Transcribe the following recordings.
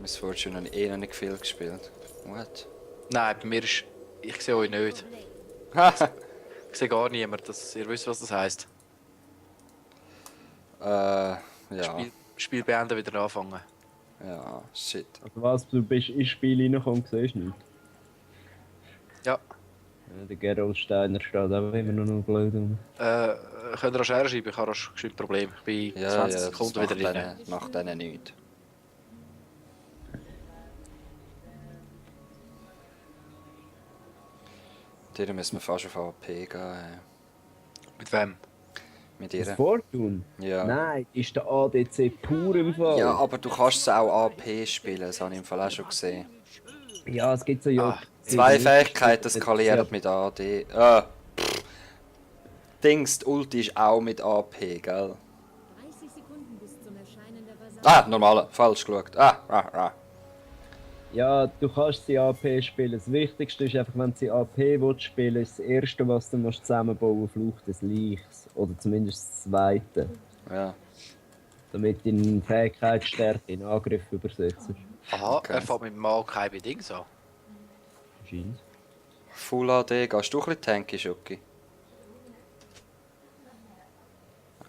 Miss Fortune habe ich eh noch nicht viel gespielt. What? Nein, bei mir ist... Ich sehe euch nicht. Ich sehe gar niemand, dass ihr wisst, was das heisst. Ja. Spiel beenden, wieder anfangen. Ja, shit. Also was, du bist ins Spiel reingekommen und siehst nichts. Ja. Ja, der Gerald Steiner steht auch immer noch blöd rum. Könnt ihr auch Share schreiben? Ich habe auch kein Problem. Ich bin Ja, 20 ja, Sekunden das wieder rein. macht denen nichts. Dir müssen wir fast auf AP gehen. Mit wem? Mit Das ihr. Fortune? Ja. Nein, ist der ADC pur im Fall. Ja, aber du kannst es auch AP spielen, das habe ich im Fall auch schon gesehen. Ja, es gibt so ja. Zwei Fähigkeiten skalieren mit AD. Dings, die Ulti ist auch mit AP, gell? 30 Sekunden bis zum Erscheinen der Vasallen. Normale, falsch geschaut. Ja, du kannst sie AP spielen. Das Wichtigste ist einfach, wenn du sie AP willst spielen, ist das erste, was du musst zusammenbauen, Flucht des Leichs. Oder zumindest das zweite. Ja. Damit deine Fähigkeitsstärke in Angriff übersetzt. Aha, Okay. er fährt mit dem Maokai bei Dings an. Scheint. Full AD, gehst du ein bisschen tanky, Schoki?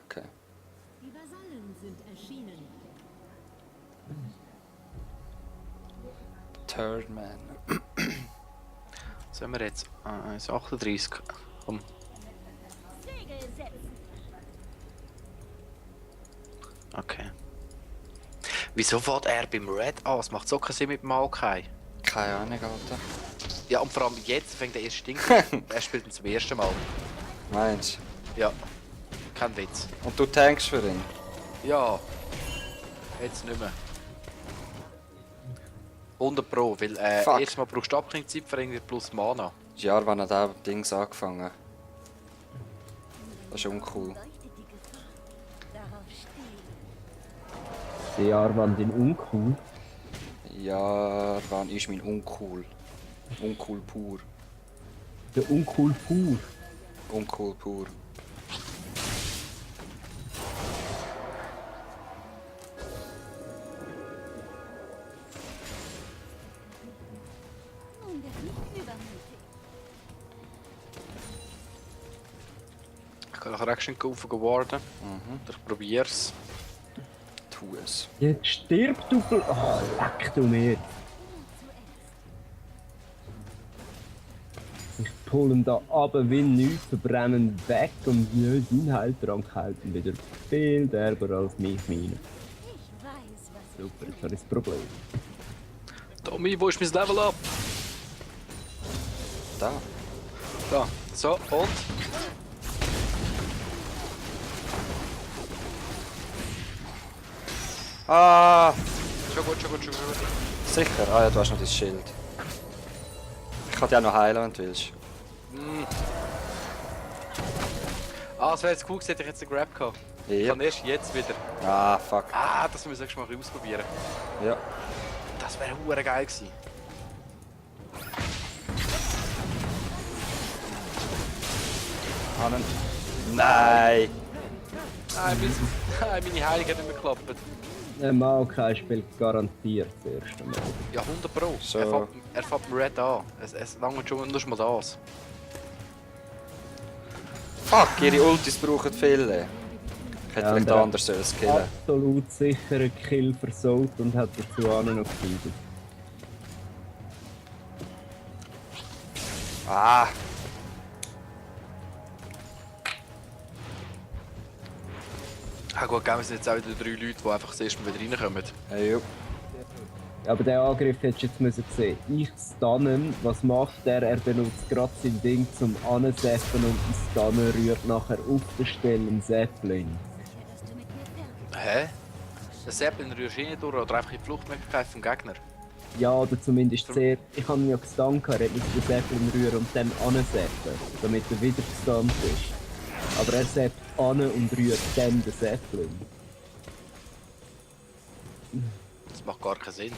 Okay. Die Vasallen sind erschienen. Third Man. Was haben wir jetzt? 38. Komm. Segel setzen. Okay. Wieso fährt er beim Red an? Es macht so keinen Sinn mit dem Maokai. Keine Ahnung, Alter. Ja, und vor allem jetzt fängt er erst stinken. Er spielt ihn zum ersten Mal. Meinst Ja. Kein Witz. du? Und du tankst für ihn? Ja. Jetzt nicht mehr. 100 Pro, weil Fuck. erstmal brauchst du Abklingzeit für irgendwie plus Mana. Das Jahr, wann hat er Dings angefangen? Das ist uncool. Leuchtet die Gefahr. Darauf stehen. Der Armband in uncool. Ja, wann ist mein uncool? Uncool pur. Der uncool pur. Uncool pur. Nun wird nicht übermütig. Ich kann nachher Action kaufen geworden. Ich probier's. Tu es. Jetzt stirbt du. Oh, leck du mir. Ich pull ihn da runter wie nichts, verbrennen weg und ja, dein Heiltrank hält ihn wieder viel derber als mich meine. Ich weiß, was Super, jetzt habe ich das Problem. Tommy, wo ist mein Level Up? Da. Da. So, und? Ah! Schon gut, schon gut, schon gut. Sicher? Ah ja, du hast noch dein Schild. Ich kann dich auch noch heilen, wenn du willst. Ah, es wäre jetzt cool gewesen, hätte ich jetzt einen Grab gehabt. Ich Ja. kann erst jetzt wieder. Ah, fuck. Ah, das müssen wir mal ausprobieren. Ja. Das wäre hure geil gewesen. Hannen. Nein! Nein, meine Heilung hat nicht mehr geklappt. Der Maokai spielt garantiert das erste Mal. Ja, 100 Pro. So. Er fängt mit Red an. Es langt schon nur mal das. Fuck, ihre Ultis brauchen viele. Ich hätte Ja, vielleicht und er- anders sollen skillen. Absolut sicheren Kill versaut und hat dazu auch noch gefeiert. Ah! Ah gut, geben wir jetzt auch wieder 3 Leute, die einfach das erste Mal wieder reinkommen. Hey, jo. Aber der Angriff hättest du jetzt müssen sehen. Ich stunnen, was macht er? Er benutzt gerade sein Ding zum Anseppen und die Stunnen rührt nachher auf der Stelle einen Zeppelin. sicher, dass du mit mir fernbleibst. Hä? Der Zeppelin rührst du nicht durch oder einfach in die Fluchtmöglichkeit vom Gegner? Ja, oder zumindest sehr. Ich habe ihn ja gestunt, er muss den Zeppelin rühren und dann anseppen, damit er wieder gestunt ist. Aber er seppt an und rührt dann den Zeppelin. Das macht gar keinen Sinn.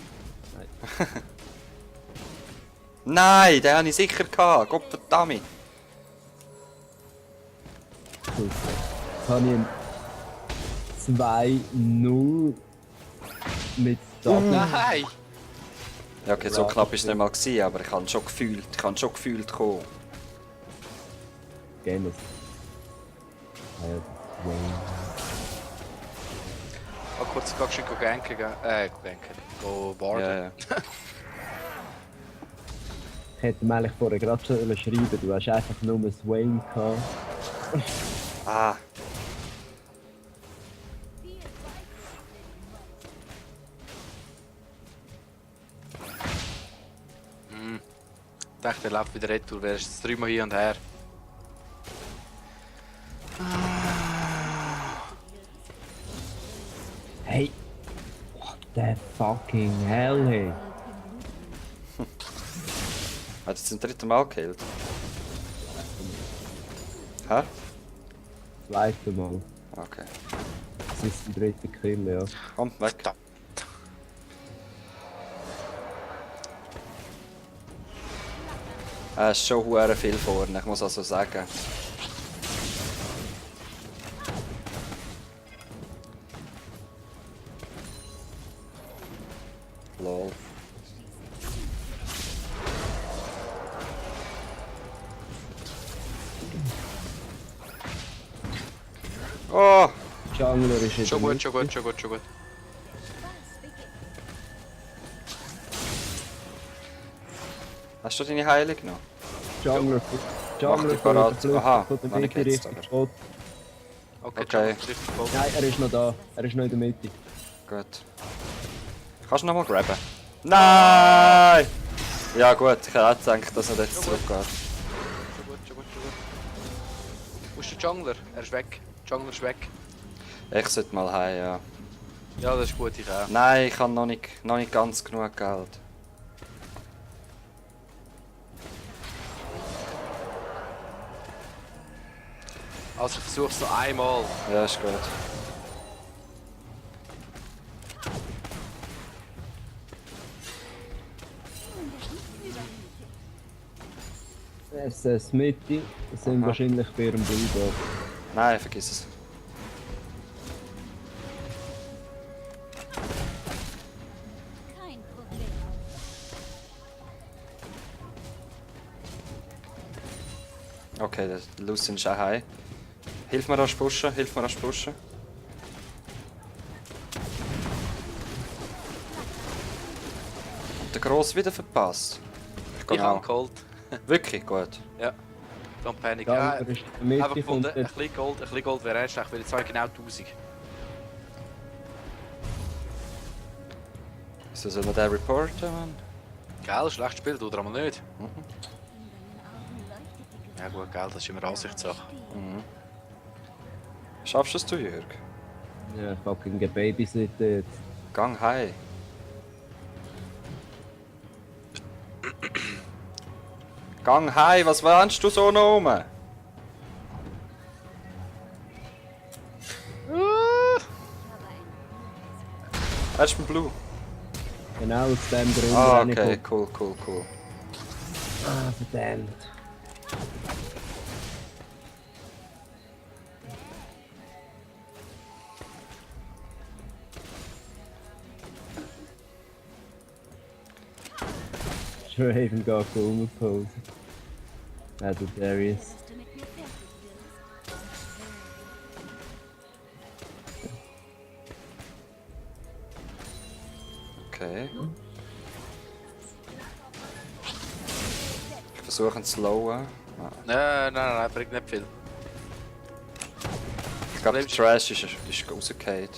Nein, den habe ich sicher gehabt. Gott verdammt. Super. Jetzt habe ich ihn 2-0 mit Stun. Nein! Ja, okay, so knapp ist es nicht mal gewesen, aber ich habe schon gefühlt kommen. Gamers. Oh, kurz, gehst du ganken, go warden. Ja, ja. Ich hätte mir eigentlich vorher gerade schon schreiben, du hast einfach nur ein Swain gehabt. Ah, Ich dachte, er läuft wieder retour, wärst jetzt 3 Mal hier und her. Hey! What the fucking hell, hey! hat es zum 3. Mal gekillt? Hä? Zweite Mal. Okay. Das ist der 3. Kill, ja. Komm, weg. Verdammt. Es ist schon hure viel vorne, ich muss also sagen. Lol. Oh! Jungler ist in Schon der gut, schon gut, schon gut, schon gut. Hast du deine Heilung noch? Jungler, Mach Jungler dich parat. Aha, von der noch nicht Mitte jetzt, Richtung aber. Spot. Okay, Okay. John, trifft den Ball. Nein, er ist noch da. Er ist noch in der Mitte. Gut. Kannst du noch mal grabben? Nein! Ja gut, ich hätte auch gedacht, dass er jetzt zurückgeht. Schon gut, schon gut, schon gut. Wo ist der Jungler? Er ist weg. Jungler ist weg. Ich sollte mal heim, ja. Ja, das ist gut, ich auch. Nein, ich habe noch nicht ganz genug Geld. Also ich versuche es noch einmal. Ja, ist gut. Es ist Mitte. Das sind Aha. wahrscheinlich bei ihrem Bulldog. Nein, vergiss es. Kein Problem. Okay, der Lucien ist auch heim. Hilf mir rasch pushen, hilf mir rasch pushen. Und der Gross wieder verpasst. Ich Ich habe auch. geholt. Wirklich gut. Ja. Don't panic. Jungler Ja, ist in der Mitte. einfach gefunden, kommt ein der- bisschen Gold wäre erst schlecht, weil jetzt habe ich genau 1000. Wieso soll man den reporten, Mann? Gell, schlecht gespielt oder einmal nicht? Ja gut, gell, das ist immer Ansichtssache. Schaffst du es, du, Jörg? Ja, fucking gebabysittet jetzt. Gang heim. Gang heim, was warnst du so noch rum? Hast du einen Blue? Genau aus dem Grund. Ah, renne ich okay, auf- cool, cool, cool. Ah, verdammt. Draven geht rumposen. Ja, der Darius. Dass du mit mir fertig wirst. Okay. Ich versuche ihn zu slowen. Ah. Nein, bringt nicht viel. Ich glaube, der Trash ist rausgefallen.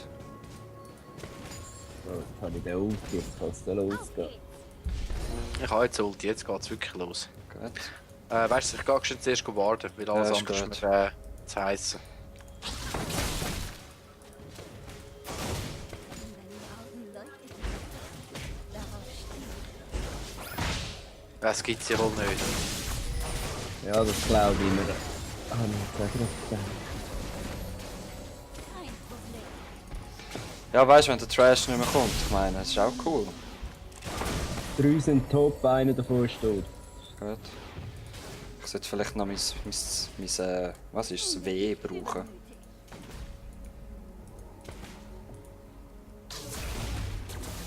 So, jetzt habe ich den Ulti, jetzt kann es da losgehen. Ich habe jetzt Ulti, jetzt geht es wirklich los. Gut. Weißt du, ich gehe schon zuerst warten, weil alles Ja, ist andere gut. ist mir zu heissen. In deinen Augen leuchtet es. Darauf stehe Das gibt es ja wohl nicht. Ja, das glaube ich mir. Ah, nein, das gerade gesagt. ich. Kein Problem. Ja, weißt du, wenn der Trash nicht mehr kommt, ich meine, das ist auch cool. 3 sind top, einer davon ist tot. Gut. Ich sollte vielleicht noch mein was ist es, W brauchen.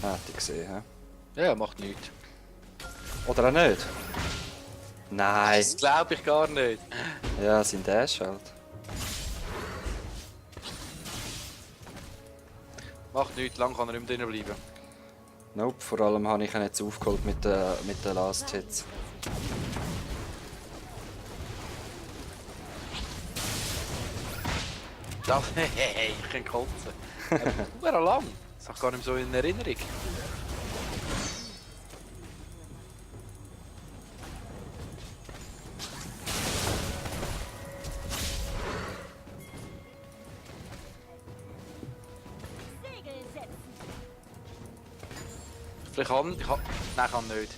Ah, hätte ich gesehen, hä? Ja, macht nichts. Oder auch nicht? Nein. Das glaube ich gar nicht. Ja, sind Dash halt. Macht nichts, lang kann er nicht mehr drin bleiben. Nope, vor allem habe ich ihn jetzt aufgeholt mit den Last Hits. Das, hey, ich kann kotzen. Super lang. Das ist auch gar nicht mehr so in Erinnerung. Vielleicht kann ich. Nein, kann nicht.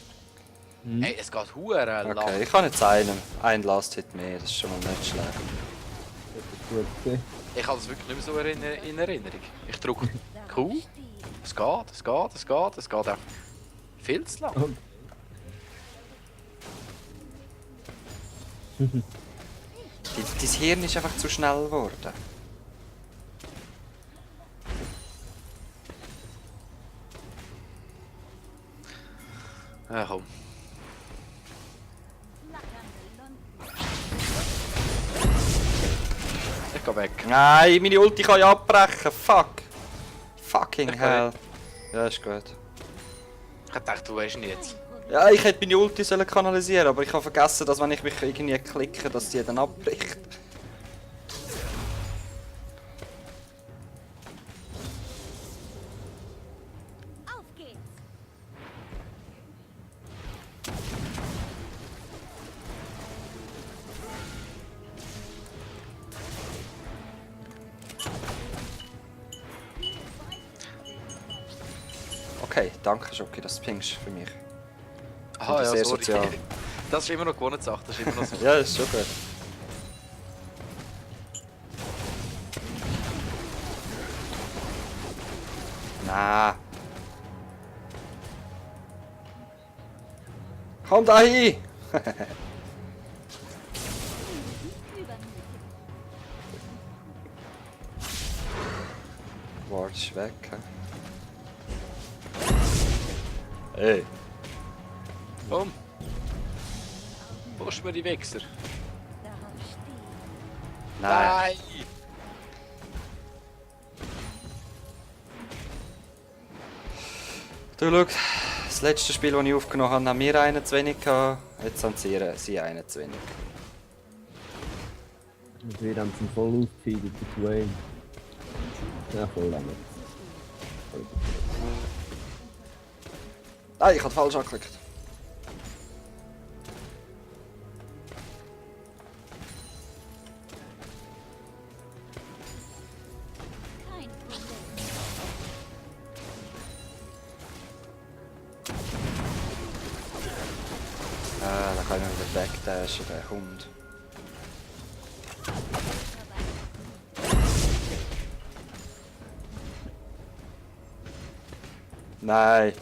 Hey, es geht hure lang. Okay, ich habe jetzt einen Last Hit mehr, das ist schon mal nicht schlecht. Gut gesehen. Ich habe es wirklich nicht mehr so in Erinnerung. Ich drücke Q. Es geht, es geht, es geht, es geht auch viel zu lang. Okay. Dein Hirn ist einfach zu schnell geworden. Ja, komm. Ich geh weg. Nein, meine Ulti kann ja abbrechen, fuck! Fucking Ich kann hell. Ja, ist gut. Ich dachte, du weißt ihn jetzt. Ja, ich hätte meine Ulti sollen kanalisieren, aber ich habe vergessen, dass wenn ich mich irgendwie klicke, dass die dann abbricht. Auf geht's! Okay, danke Schoki, dass du pingst für mich. Aha, Das ist sehr sorry. sozial. Das ist immer noch gewonnen, Sache. Das ist immer noch so. Ja, ist schon gut. Na. Komm da hin! Ward ist weg. Hä? Ey. Komm. Push mir die Wichser. Nein. Du schau, das letzte Spiel, das ich aufgenommen habe, haben wir einen zu wenig gehabt. Jetzt haben sie einen zu wenig. Und wir haben sie voll aufgefeedet, der Dwayne. Ja, voll lang. Nein, ich habe falsch angeklickt. Kein Problem. Da kann ich wieder wegdashen, der Hund. Nein.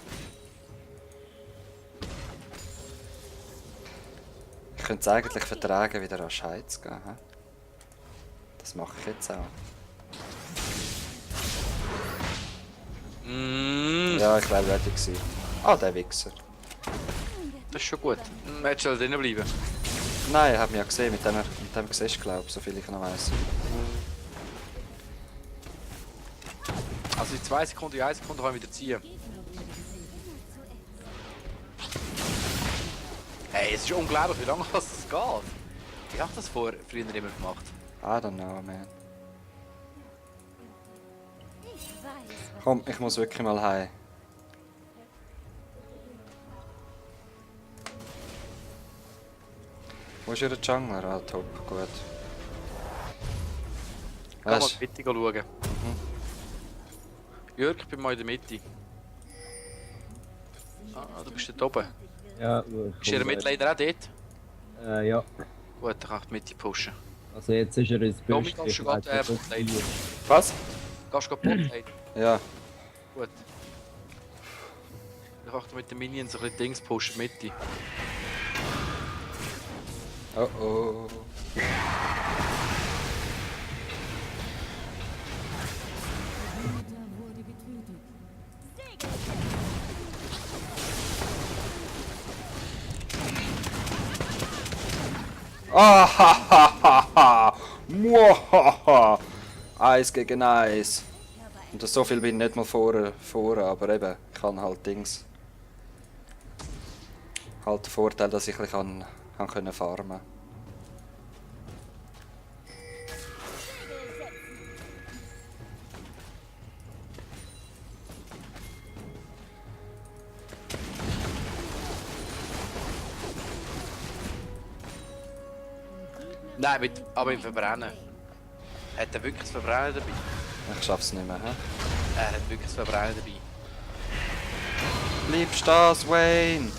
Ich könnte es eigentlich vertragen, wieder an Scheiß zu gehen. He? Das mache ich jetzt auch. Ja, ich wäre ready gewesen. Ah, der Wichser. Das ist schon gut. Hättest du halt drinnen bleiben. Nein, ich habe mich ja gesehen, mit dem Gesicht, glaube ich, soviel ich noch weiss. Also in 2 Sekunden, in 1 Sekunde kann ich wieder ziehen. Hey, es ist unglaublich, wie lange das geht. Ich habe das früher immer gemacht. I don't know, man. Ich weiß, was Komm, ich muss wirklich mal heim. Wo ist Ihr Jungler? Ah, top, gut. Geh mal in Weißt die Mitte schauen. Jörg, ich bin mal in der Mitte. Ah, du bist dort oben. Ja, Ist Ihr Midlaner auch dort? Ja. Gut, dann kann ich die Mitte pushen. Also jetzt ist er ins Tommy, Büschchen. kannst du gerade Botlane? was? Gehst du gerade Botlane? Ja. Gut. Ich achte mit den Minions ein bisschen Dings pushen, Mitte. Oh oh. da wurde getötet. Ah, ha, ha, ha, ha. Muahaha. 1 gegen 1. Und so viel bin ich nicht mal vorne, aber eben, ich kann halt Dings. Halt den Vorteil, dass ich ein bisschen kann können farmen. Nein, aber im Verbrennen. Hat er wirklich das Verbrennen dabei? Ich schaff's nicht mehr, hä? Er hat wirklich das Verbrennen dabei. Bleib stehen, Wayne!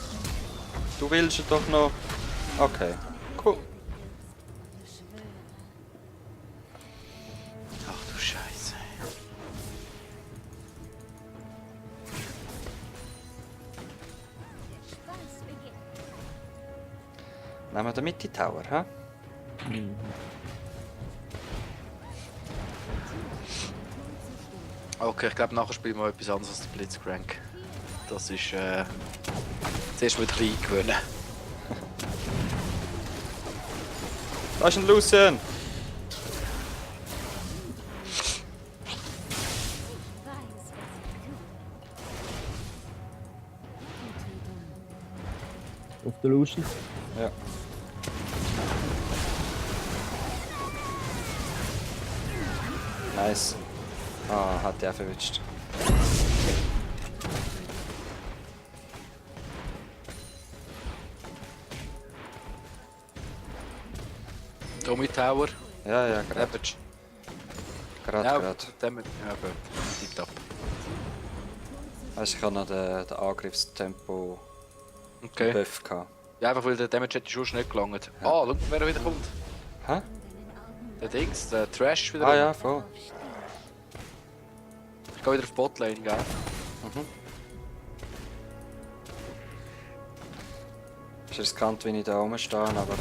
Du willst es doch noch. Okay, cool. Ach du Scheiße. Nehmen wir den Mitte Tower, hä? Okay, ich glaube nachher spielen wir etwas anderes als der Blitzcrank. Das ist zuerst mal ein bisschen eingewöhnen. Da ist ein Lucian! Auf der Lucian. Ja. Nice. Ah, hat der verwitscht. Tommy Tower. Ja, ja, gerade. Average. Gerade, Ja, gerade. damit. Ja, gut. Tipptopp. Weißt du, ich habe noch den Angriffstempo Okay. Buff gehabt. Ja, einfach weil der Damage hätte schon nicht gelangt. Ah, schau, wer wieder kommt. Hä? Der Dings, der Trash wieder. Ah ja, voll. Ich gehe wieder auf Botlane, gell? Ist riskant, wie ich da rumstehe, aber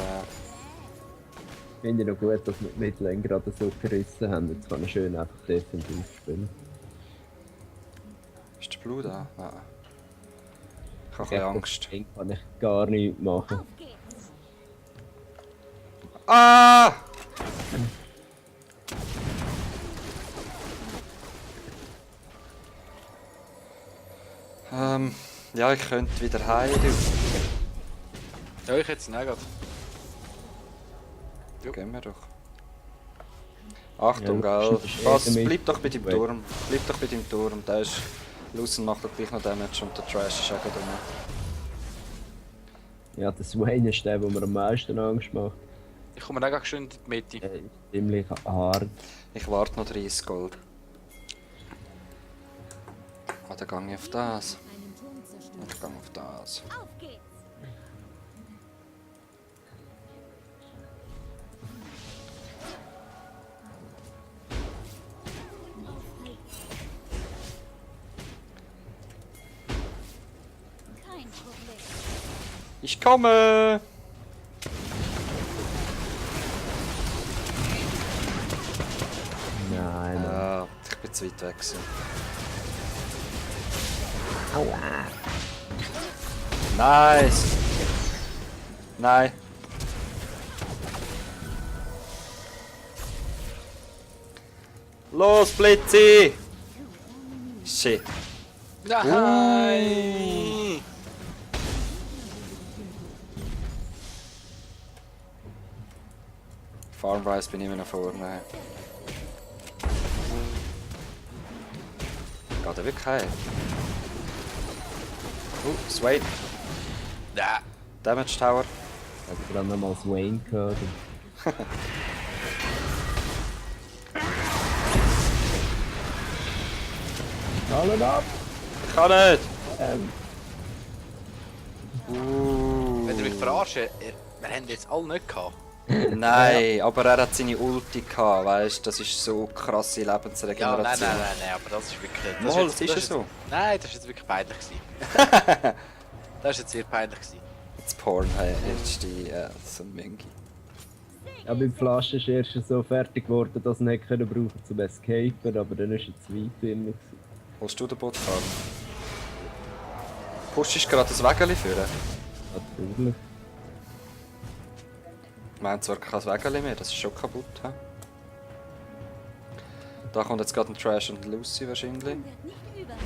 Finde ich noch gut, dass wir die Midlane gerade so gerissen haben. Jetzt kann er schön einfach defensiv spielen. ist der Blue da? Nein. Ich habe ein bisschen Angst. Den kann ich gar nicht machen. Auf geht's! Ah! Ja, ich könnte wieder heim. Ja, ich hätte es nicht gehabt. Gehen wir doch. Achtung, Ja, gell? das ist Was? irgendwie- Bleib doch bei deinem Turm. Bleib doch bei deinem Turm. Der ist... Lucian macht doch gleich noch Damage und der Trash ist auch gerade rum. Ja, der Swain ist der, der mir am meisten Angst macht. Ich komme auch schön in die Mitte. Er ist ziemlich hart. Ich warte noch 30 Gold. Ah, dann gehe ich auf das. Einen Turm zerstört. Und ich gehe auf das. Auf geht's! Kein Problem. Ich komme! Nein, Ja, ich bin zu weit weg. Gewesen. Aua. Nice! Nein! Los, Blitzi! Shit. Nein! Farmrise bin ich immer noch vorne. Geht er wirklich heim? Swain. Ja. Damage Tower. Ich habe gerade nochmal Swain gehört. Hallo ab! Ich kann nicht! Wenn ihr mich verarscht, wir haben jetzt alle nicht gehabt. Nein, aber er hat seine Ulti gehabt, weißt du, das ist so krasse Ja, Lebensregeneration. nein, aber das ist wirklich... Mal, das ist ja so. Nein, das ist jetzt wirklich peinlich gewesen. Das ist jetzt sehr peinlich gewesen. Jetzt Porn, hey, jetzt die, so Mengi. Ja, beim Flaschen ist erst so fertig geworden, dass er nicht können brauchen zum Escapen, aber dann ist er zu weit drin. gewesen. Holst du den Bootfahrer? Pushst du gerade das Wägeli führen? Natürlich. meine zwar kein Wägeli mehr, das ist schon kaputt. He? Da kommt jetzt gerade ein Trash und Lucy wahrscheinlich. Wird nicht überhand.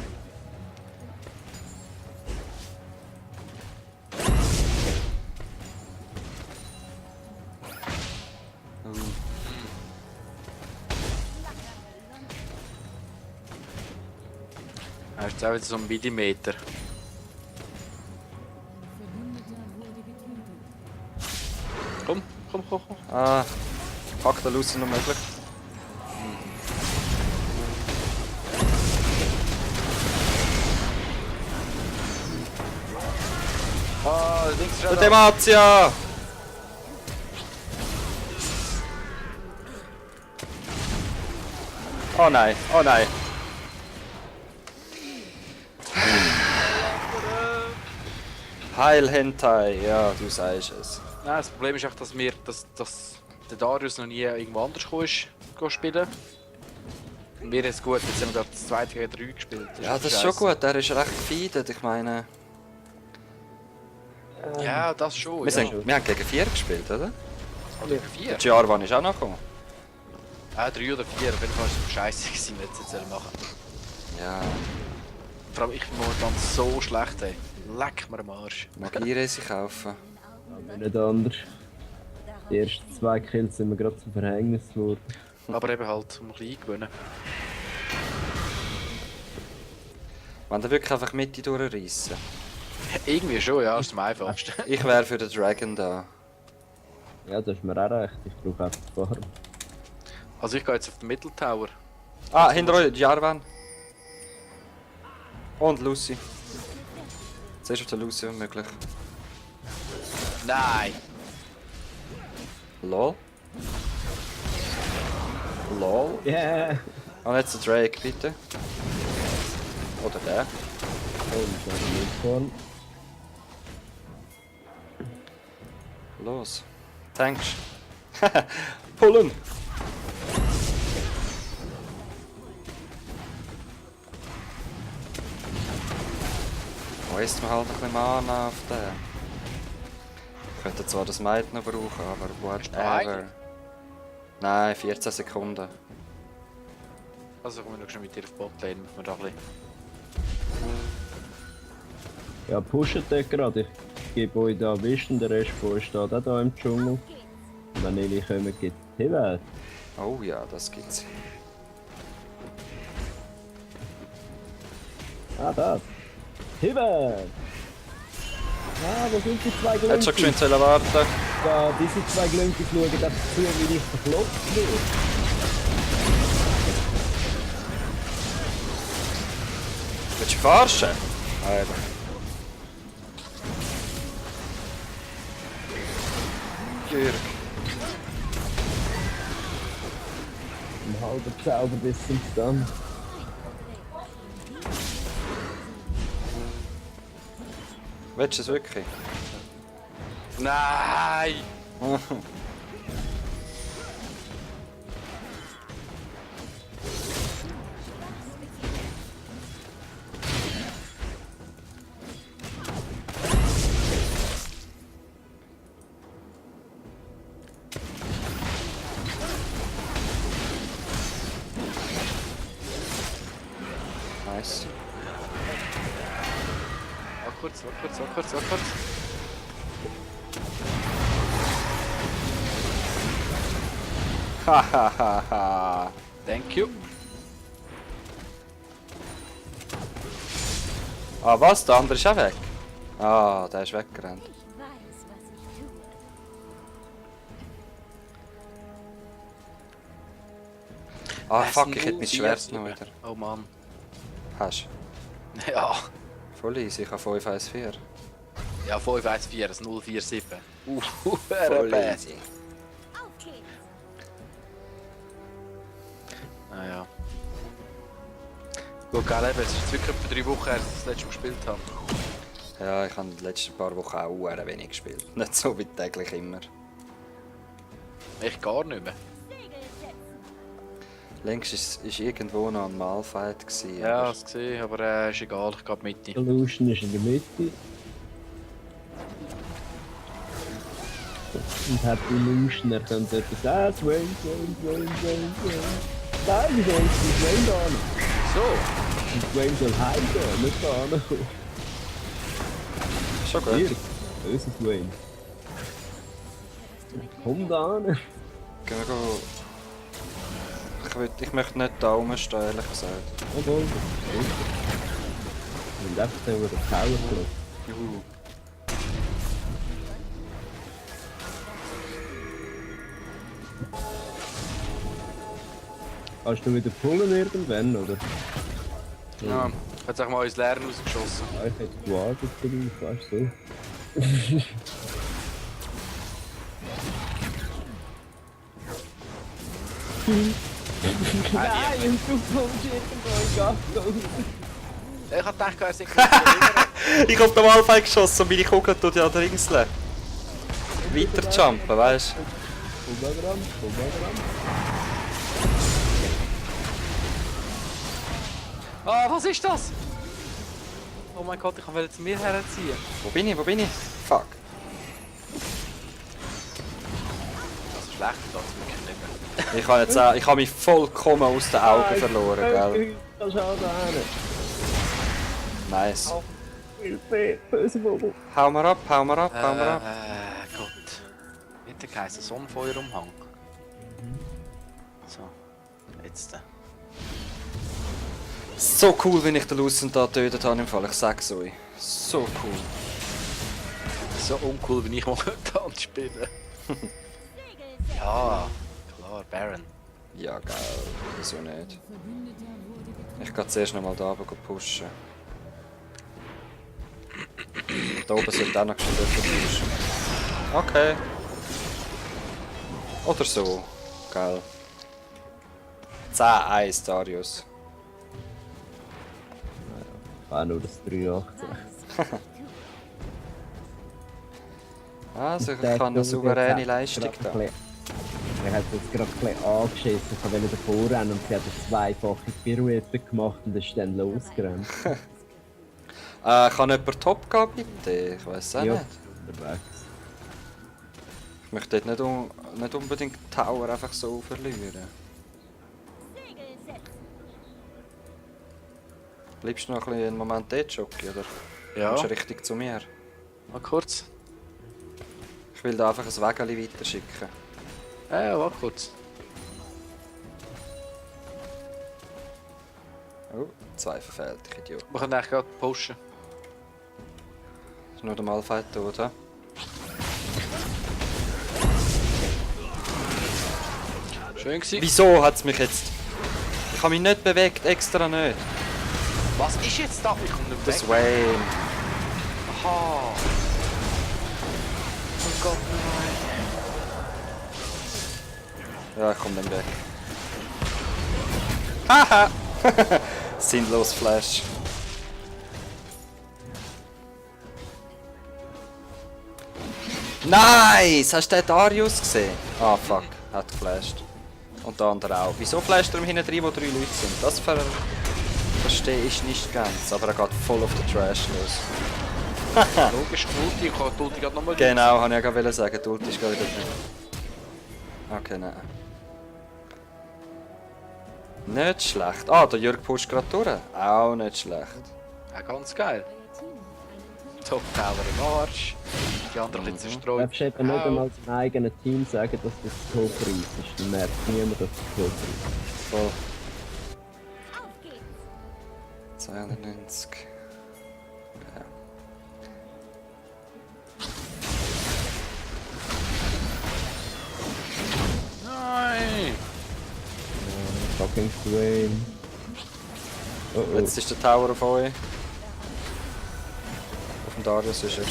Er ist jetzt auch wieder so ein Millimeter. Verbündeter wurde getötet. Komm. Ah, packt der Lucy noch möglich. Ah, links ist Der er da. Demacia! Oh nein, oh nein. Heil Hentai, ja, du sagst es. Nein, das Problem ist auch, dass der Darius noch nie irgendwo anders gekommen ist, spielen. Mir ist es gut, jetzt haben wir gerade das 2 gegen 3 gespielt. Ja, das ist schon gut, der ist recht gefeiert, ich meine. Ja, das schon. Wir haben gegen 4 gespielt, oder? Oder 4? Das Jahr, wann ist auch noch gekommen? 3 oder 4, auf jeden Fall war es scheiße, was wir jetzt machen. Ja, Vor allem ich bin momentan so schlecht, ey. Leck mir am Arsch. Magieresi kaufen. Aber nicht anders. Die ersten 2 Kills sind mir gerade zum Verhängnis geworden. Aber eben halt, um ein bisschen eingewöhnen. Wenn der wirklich einfach Mitte durchreissen. Irgendwie schon, ja, ist am einfachsten. Ich wäre für den Dragon da. Ja, das ist mir auch recht. Ich brauche einfach Farm. Also ich gehe jetzt auf den Mitteltower. Ah, hinter euch, Jarvan. Und Lucy. Zuerst auf der Lucy, wenn möglich. Nein! Lol. Lol. Yeah! Und jetzt der Drake, bitte. Oder der. Oh, ich habe nicht vorn. Los. Tanks. Pullen! Waste man halt ein bisschen Mana auf den. Ich könnte zwar das Might noch brauchen, aber whatever. Nein, 14 Sekunden. Also kommen wir noch schnell mit dir auf Botlane, müssen wir da ein bisschen... Ja, pushet den gerade. Ich gebe euch da Vision, der Rest von euch steht auch da im Dschungel. Und wenn alle kommen, gibt es Hilfe. Oh ja, das gibt's. Ah, da. Hilfe! Ah, wo sind die 2 Hättest schon Glünki? geschwind sollen warten. Ja, diese 2 Glünki schauen einfach zu, wie ich verklopft werde. Willst du verarschen? Ah, eben. Jürg. Ein halber Zauber bis zum Stand. Willst du es wirklich? Nein! Nice. War kurz. Hahaha. Thank you. Ah, was? Der andere ist auch weg? Ah, der ist weggerannt. Ich weiß, was ich tue. Ah, Es fuck, sind ich hätte mein 0,47. Schwert noch wieder. Oh Mann. Hast du? Ja. Voll easy, ich habe 5-1-4. Ja, 514, das 047. Voll Bäh. easy. Auf geht's. Naja. Gut, gell, eben, es ist jetzt wirklich etwa 3 Wochen her, dass ich das letzte Mal gespielt habe. Ja, ich habe die letzten paar Wochen auch sehr wenig gespielt. Nicht so wie täglich immer. Ich gar nicht mehr. Segel setzen. Links war irgendwo noch ein Malfight. Gewesen, Ja, aber hast gesehen, aber ist egal, ich gehe mit dir. Illusion ist in der Mitte. und hat Illusion, er könnte etwas sagen, Swain. Nein, wie soll ich den Swain da hin? So. Und Swain soll heimgehen, nicht da hinkommen. Schon gut. Hier, böse Swain. Komm da hin. Gehen wir go. Ich möchte nicht da rumstehen, ehrlich gesagt. Obwohl, das ist gut. Und einfach dann über den Keller klopfen. Juhu. Kannst du wieder pullen irgendwann, oder? Ja, jetzt auch mal ins Leeren rausgeschossen. Ja, ich hätte gewartet darauf, weißt du? Nein, und du kommst irgendwo in Gaston. Ich hab gedacht, er sei Ich hab den Malfein geschossen und meine Kugel tut ja dringseln. Weiter jumpen, weißt du? Komm mal ran, komm mal ran. Ah, was ist das? Oh mein Gott, ich kann zu mir herziehen. Wo bin ich? Wo bin ich? Fuck. Also schlecht geht's wirklich nicht mehr. Ich habe jetzt auch, ich habe mich vollkommen aus den Augen verloren, gell? Kannst du auch da hin. Nice. Hilfe, böse Vogel. Hau mal ab, hau mal ab, hau mal ab. Gott. Nicht der geheißen Sonnenfeuerumhang. So, jetzt. So cool, wenn ich den Lucent da getötet habe im Fall, ich sag's euch. So cool. So uncool, wenn ich mal Tanz spiele. Ja, klar, Baron. Ja, geil. Wieso nicht? Ich gehe zuerst noch mal da oben pushen. Da oben sollte auch noch schnell jemand pushen. Okay. Oder so. Geil. 10-1 Darius. War nur das 318. Also ich kann eine souveräne Leistung da. Er hat jetzt gerade ein bisschen angeschissen, ich wollte davor rennen und sie hat eine zweifache Pirouette gemacht und ist dann losgerannt. Kann jemand Top gehen bitte? Ich weiß auch Ja, nicht. unterwegs. Ich möchte dort nicht unbedingt die Tower einfach so verlieren. Bleibst du noch ein bisschen einen Moment dort, Jockey, oder? Ja. Kommst du richtig zu mir? Mal kurz. Ich will da einfach ein Wägeli weiterschicken. Ja, warte kurz. Oh, 2 verfehlt, ich Idiot. Wir können eigentlich gerade pushen. Ist nur der Malfight tot, hä? Schön gewesen. Wieso hat's mich jetzt... Ich habe mich nicht bewegt, extra nicht. Was ist jetzt da? Ich komme nicht Das weg. Wayne. Aha. Oh Gott, nein. Ja, ich komm dann weg. Haha! Sinnlos Flash. Nice! Hast du den Darius gesehen? Ah fuck, hat geflasht. Und der andere auch. Wieso flasht er ihm hinten rein, wo 3 Leute sind? Das verstehe ich nicht ganz. Aber er geht voll auf den Trash los. Logisch, Ulti. Ich kann die Ulti gerade nochmal Genau, habe ich ja gerade sagen. Die Ulti ist gerade drin. Okay, nein. Nicht schlecht. Ah, der Jörg pusht gerade durch. Auch nicht schlecht. Ja, ganz geil. Top Tower im Arsch. Die anderen ein bisschen Du zerstreut. darfst eben nicht einmal deinem eigenen Team sagen, dass das Top-Preis ist. Dann merkt niemand, dass das Top-Preis ist. Voll. 290. Ja. Nein! Fucking Swain. Oh oh. Jetzt ist der Tower auf euch. Auf dem Darius ist er.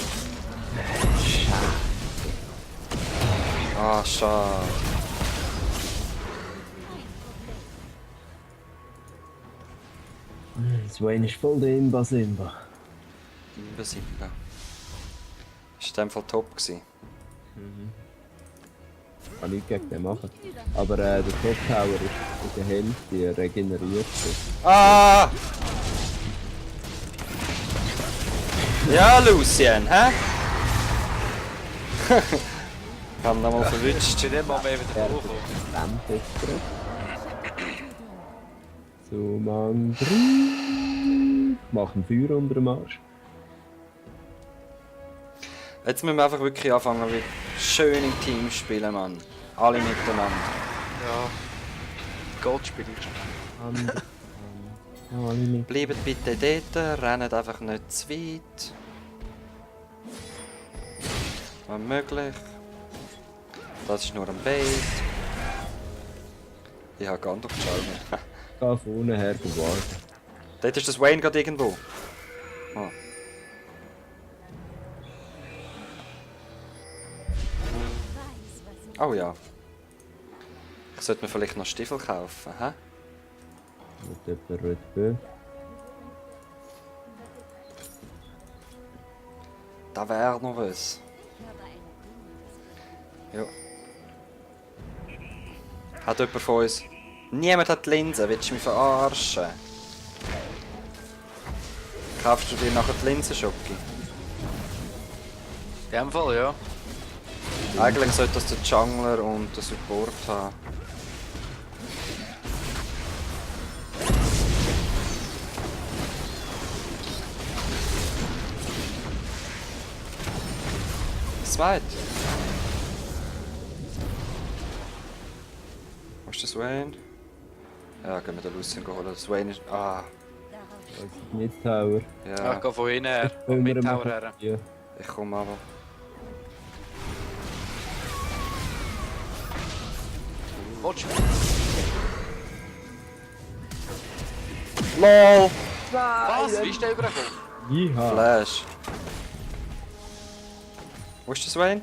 Ah, schade. Swain ist voll der Imba-Simba. Simba. Ist in dem Fall top gewesen. Kann nichts gegen den machen. Aber der Top-Tower ist in der Hälfte regeneriert. Ah! Ja, Lucien, hä? Ich hab ihn nochmal verwünscht. Ich bin nicht mal mehr wieder Der hochgekommen. Rampe zurück. So, Mann. 3. Machen Feuer unter dem Arsch. Jetzt müssen wir einfach wirklich anfangen, wie schön im Team spielen, Mann. Alle miteinander. Ja. Gold spiele ich. Alle mit. Bleibt bitte dort, rennt einfach nicht zu weit. Wenn möglich. Das ist nur ein Bait. Ich habe Gandalf geschaut. Geh von unten her warten. Dort ist das Wayne gerade irgendwo. Oh. Weiß, was ich Oh ja. Ich sollte mir vielleicht noch Stiefel kaufen, hä? Mit etwa Rötbö. Da wäre noch was. Ja. Hat jemand von uns? Niemand hat die Linse, willst du mich verarschen? Kaufst du dir nachher die Linse, Schoki? In dem Fall, ja. Eigentlich sollte das der Jungler und der Support haben. Zweit. Wo ist der Swain? Ja, gehen wir den Lucian holen. Der Swain ist. Ah, Mit Tower. Ja. Ich ja. gehe von innen her. Von mit Tower her. Ja. Ich komme aber. Willst du? LOL! Was? Wie ist der übergekommen? Jiha. Flash. Wo ist der Swain?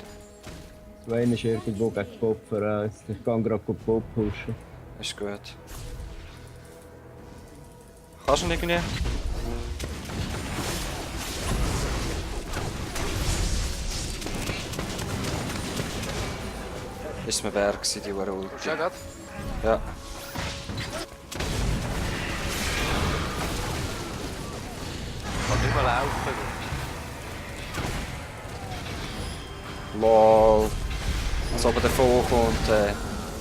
Swain ist irgendwo gegen Bob verreist. Ich kann gerade Bob pushen. Ist gut. Kannst du ihn irgendwie? Ist mir wert gewesen, die Uhr Ulti. Schau grad. Ja. Kann nicht mehr laufen. LOL. Als ob er davon kommt.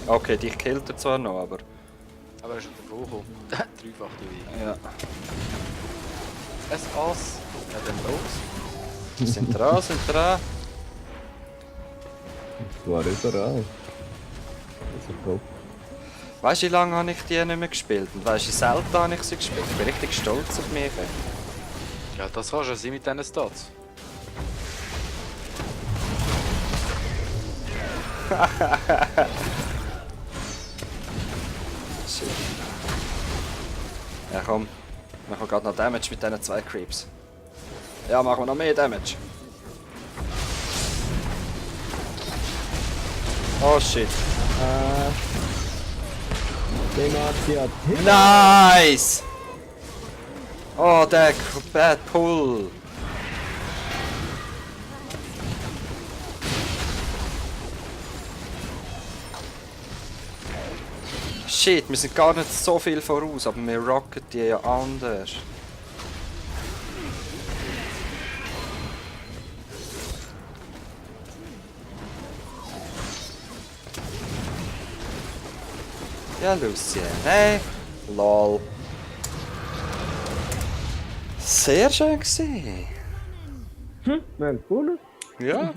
Okay, dich killt er zwar noch, aber. Aber er ist schon davon gekommen. Dreifach durch. Ja. Ein Ass. Ja, dann los. Sind dran, sind dran. Das war überall. Also Bob. Weißt du, wie lange habe ich die nicht mehr gespielt? Und weißt du, wie selten habe ich sie gespielt? Ich bin richtig stolz auf mich. Ja, das kannst du sein mit diesen Stats. Shit. Ja komm, machen wir gerade noch Damage mit diesen 2 Creeps. Ja, machen wir noch mehr Damage. Oh shit. Demacia Tipp. Nice! Oh, der Bad Pull. Shit, wir sind gar nicht so viel voraus, aber wir rocken die ja anders. Ja, Lucien, hey. Lol. Sehr schön gewesen. Wir haben gewonnen. Ja.